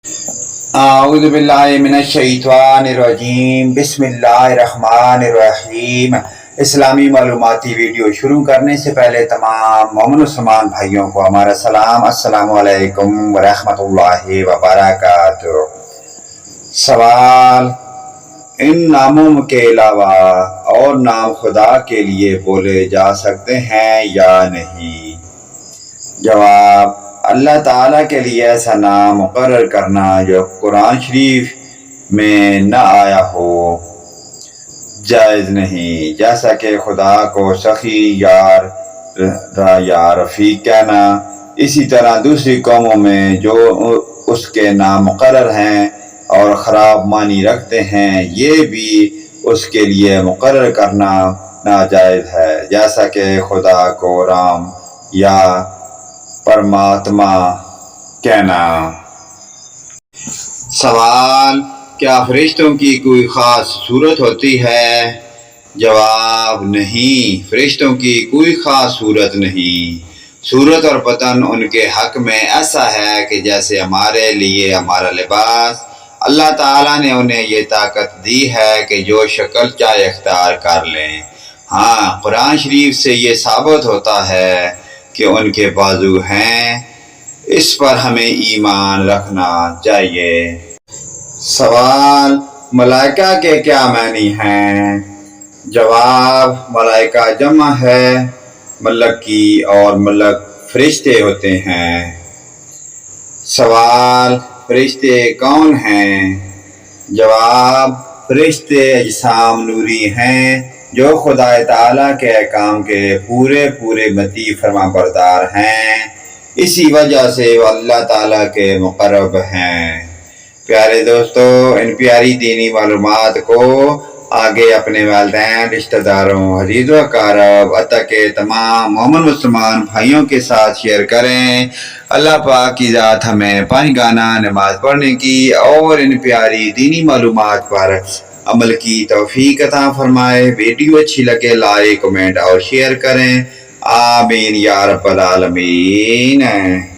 اعوذ باللہ من الشیطان الرجیم، بسم اللہ الرحمن الرحیم۔ اسلامی معلوماتی ویڈیو شروع کرنے سے پہلے تمام مومن مسلمان بھائیوں کو ہمارا سلام، السلام علیکم ورحمۃ اللہ وبرکاتہ۔ سوال: ان ناموں کے علاوہ اور نام خدا کے لیے بولے جا سکتے ہیں یا نہیں؟ جواب: اللہ تعالیٰ کے لیے ایسا نام مقرر کرنا جو قرآن شریف میں نہ آیا ہو جائز نہیں، جیسا کہ خدا کو سخی، یار یا رفیق کہنا۔ اسی طرح دوسری قوموں میں جو اس کے نام مقرر ہیں اور خراب معنی رکھتے ہیں، یہ بھی اس کے لیے مقرر کرنا ناجائز ہے، جیسا کہ خدا کو رام یا پرماتما کہنا۔ سوال: کیا فرشتوں کی کوئی خاص صورت ہوتی ہے؟ جواب: نہیں، فرشتوں کی کوئی خاص صورت نہیں۔ صورت اور پتن ان کے حق میں ایسا ہے کہ جیسے ہمارے لیے ہمارا لباس، اللہ تعالیٰ نے انہیں یہ طاقت دی ہے کہ جو شکل چاہے اختیار کر لیں۔ ہاں، قرآن شریف سے یہ ثابت ہوتا ہے کہ ان کے بازو ہیں، اس پر ہمیں ایمان رکھنا چاہیے۔ سوال: ملائکہ کے کیا معنی ہیں؟ جواب: ملائکہ جمع ہے ملک کی، اور ملک فرشتے ہوتے ہیں۔ سوال: فرشتے کون ہیں؟ جواب: فرشتے اجسام نوری ہیں جو خدا تعالیٰ کے احکام کے پورے مطیع فرما بردار ہیں، اسی وجہ سے وہ اللہ تعالیٰ کے مقرب ہیں۔ پیارے دوستو، ان پیاری دینی معلومات کو آگے اپنے والدین، رشتہ داروں، عزیز و اقارب، حتیٰ کہ تمام مومن مسلمان بھائیوں کے ساتھ شیئر کریں۔ اللہ پاک کی ذات ہمیں 5 گانا نماز پڑھنے کی اور ان پیاری دینی معلومات پر عمل کی توفیق عطا فرمائے۔ ویڈیو اچھی لگے لائک، کمنٹ اور شیئر کریں۔ آمین یا رب العالمین۔